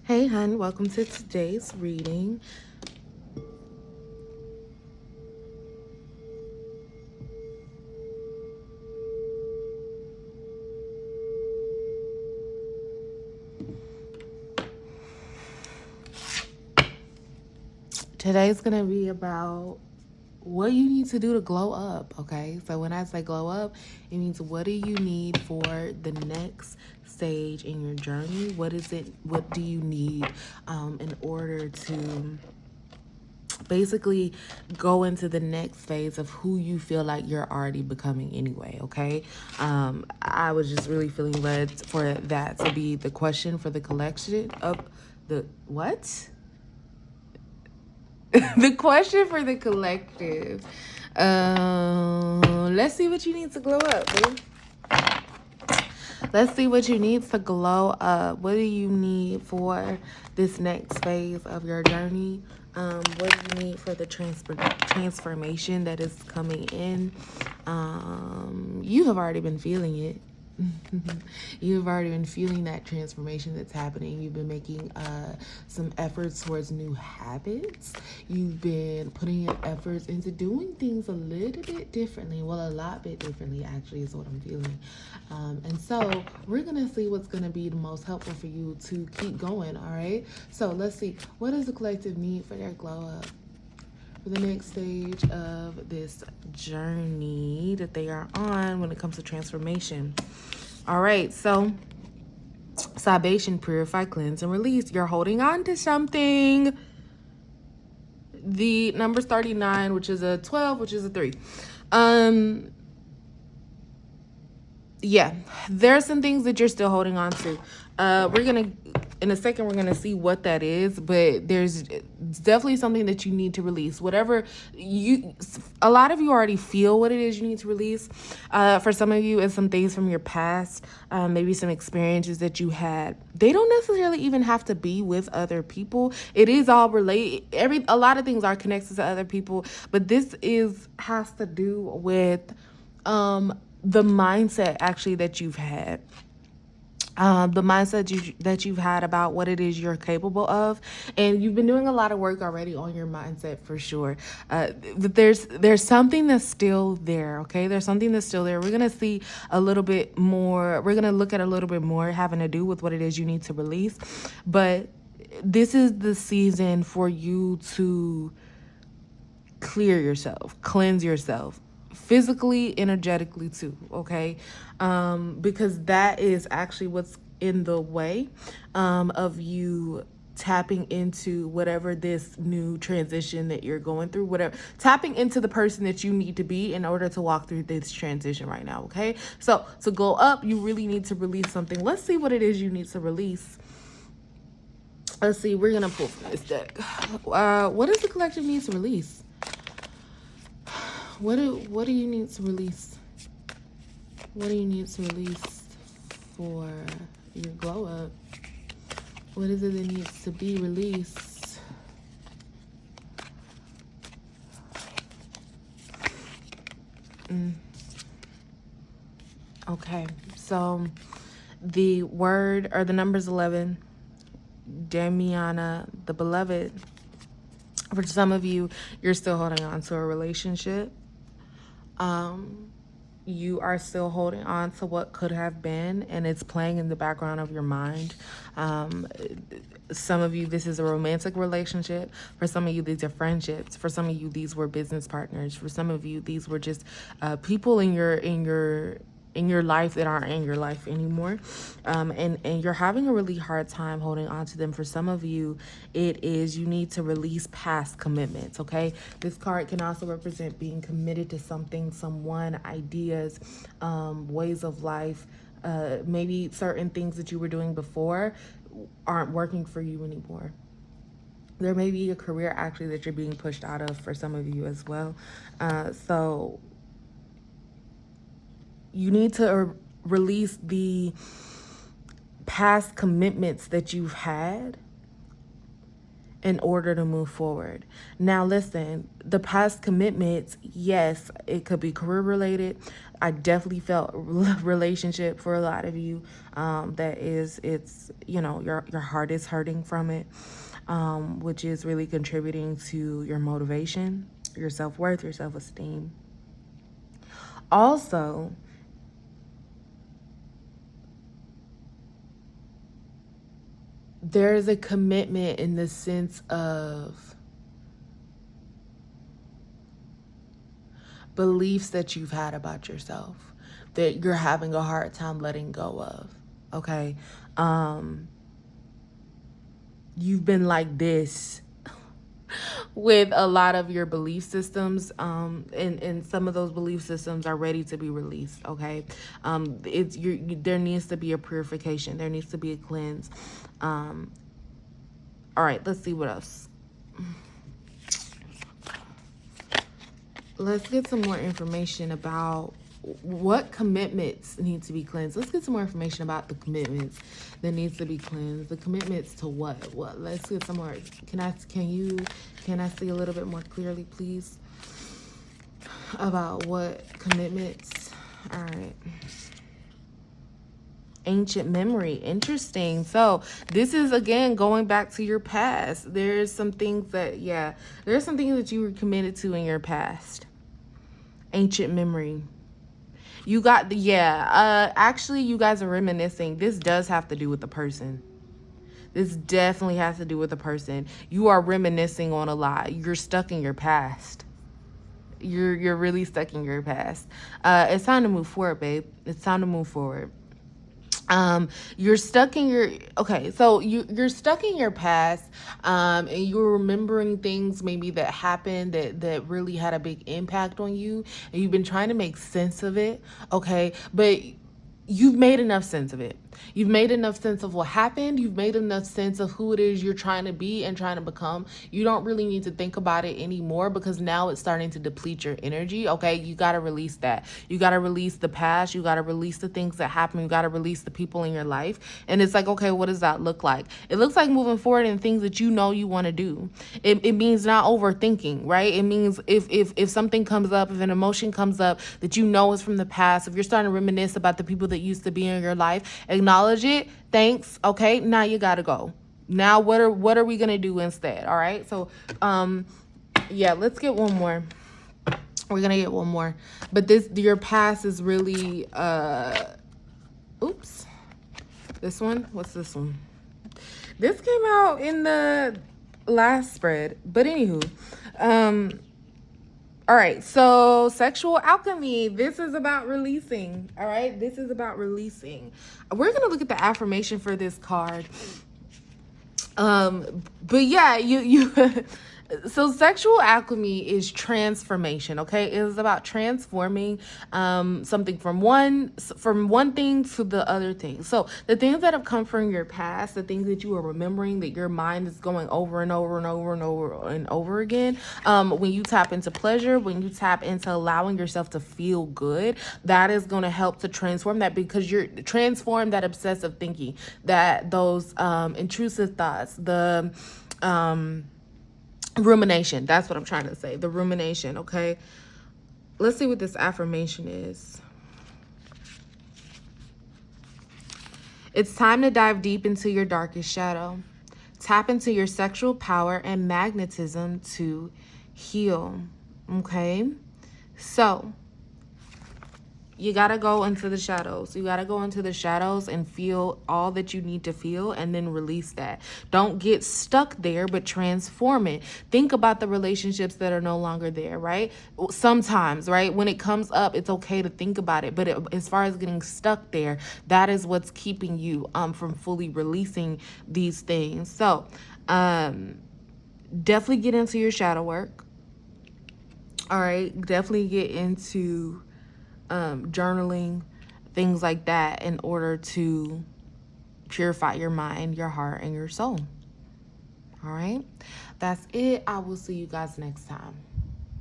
Hey, hun, welcome to today's reading. Today's going to be about what you need to do to glow up, okay? So when I say glow up, it means what do you need for the next stage in your journey? What do you need in order to basically go into the next phase of who you feel like you're already becoming anyway, okay? I was just really feeling led for that to be the question for the collection of the what? The question for the collective. Let's see what you need to glow up, babe. Let's see what you need to glow up. What do you need for this next phase of your journey? What do you need for the transformation that is coming in? You have already been feeling it. You've already been feeling that transformation that's happening. You've been making some efforts towards new habits. You've been putting your efforts into doing things a little bit differently. Well, a lot bit differently, actually, is what I'm feeling. And so we're going to see what's going to be the most helpful for you to keep going, all right? So let's see. What does the collective need for their glow up? For the next stage of this journey that they are on when it comes to transformation. All right, so salvation, purify, cleanse, and release. You're holding on to something. The number's 39, which is a 12, which is a 3. Yeah, there's some things that you're still holding on to. In a second, we're gonna see what that is, but there's definitely something that you need to release. A lot of you already feel what it is you need to release. For some of you, it's some things from your past, maybe some experiences that you had. They don't necessarily even have to be with other people. It is all related. A lot of things are connected to other people, but this has to do with the mindset actually that you've had. The mindset that you've had about what it is you're capable of, and you've been doing a lot of work already on your mindset for sure. But there's something that's still there. Okay, there's something that's still there. We're gonna see a little bit more. We're gonna look at a little bit more having to do with what it is you need to release. But this is the season for you to clear yourself, cleanse yourself, physically, energetically too, okay? Because that is actually what's in the way of you tapping into whatever this new transition that you're going through, whatever, tapping into the person that you need to be in order to walk through this transition right now, okay? So to go up, you really need to release something. Let's see what it is you need to release. Let's see, we're gonna pull from this deck. What does the collective need to release? What do you need to release? What do you need to release for your glow up? What is it that needs to be released? Okay, so the word or the number's 11, Damiana, the beloved. For some of you, you're still holding on to a relationship. You are still holding on to what could have been, and it's playing in the background of your mind. Some of you, this is a romantic relationship. For some of you, these are friendships. For some of you, these were business partners. For some of you, these were just people in your life that aren't in your life anymore. And you're having a really hard time holding on to them. For some of you, it is you need to release past commitments, okay? This card can also represent being committed to something, someone, ideas, ways of life. Maybe certain things that you were doing before aren't working for you anymore. There may be a career actually that you're being pushed out of for some of you as well. So you need to release the past commitments that you've had in order to move forward. Now, listen, the past commitments, yes, it could be career related. I definitely felt relationship for a lot of you. It's, your heart is hurting from it, which is really contributing to your motivation, your self-worth, your self-esteem. Also, there's a commitment in the sense of beliefs that you've had about yourself that you're having a hard time letting go of. Okay. You've been like this with a lot of your belief systems, and some of those belief systems are ready to be released. Okay. There needs to be a purification, there needs to be a cleanse. All right, let's see what else. Let's get some more information about what commitments need to be cleansed. Let's get some more information about the commitments that needs to be cleansed. The commitments to what? Let's get some more. Can I see a little bit more clearly, please, about what commitments? All right. Ancient memory. Interesting. So this is, again, going back to your past. There's some things that you were committed to in your past. Ancient memory. You got actually, you guys are reminiscing. This does have to do with the person. This definitely has to do with the person. You are reminiscing on a lot. You're stuck in your past. You're really stuck in your past. It's time to move forward, babe. It's time to move forward. You're stuck in you're stuck in your past, and you're remembering things maybe that happened that really had a big impact on you, and you've been trying to make sense of it. Okay. But you've made enough sense of it. You've made enough sense of what happened. You've made enough sense of who it is you're trying to be and trying to become. You don't really need to think about it anymore, because now it's starting to deplete your energy. Okay. You got to release that. You got to release the past. You got to release the things that happened. You got to release the people in your life. And it's like, okay, what does that look like? It looks like moving forward in things that you know you want to do. It means not overthinking, right? It means if something comes up, if an emotion comes up that you know is from the past, if you're starting to reminisce about the people that used to be in your life, acknowledge it. Thanks. Okay. Now you got to go. Now what are we going to do instead? All right. So, let's get one more. We're going to get one more, but your past is really, oops, this one, what's this one? This came out in the last spread, but anywho, all right, so sexual alchemy. This is about releasing. All right, this is about releasing. We're gonna look at the affirmation for this card. But yeah, you so sexual alchemy is transformation. Okay, it is about transforming something from one thing to the other thing. So the things that have come from your past, the things that you are remembering, that your mind is going over and over and over and over and over again, when you tap into pleasure, when you tap into allowing yourself to feel good, that is going to help to transform that, because you're transform that obsessive thinking, that those intrusive thoughts, the rumination. That's what I'm trying to say. The rumination. Okay. Let's see what this affirmation is. It's time to dive deep into your darkest shadow. Tap into your sexual power and magnetism to heal. Okay. So you got to go into the shadows. You got to go into the shadows and feel all that you need to feel, and then release that. Don't get stuck there, but transform it. Think about the relationships that are no longer there, right? Sometimes, right? When it comes up, it's okay to think about it. But as far as getting stuck there, that is what's keeping you from fully releasing these things. So definitely get into your shadow work. All right. Definitely get into journaling, things like that, in order to purify your mind, your heart, and your soul. All right, that's it. I will see you guys next time.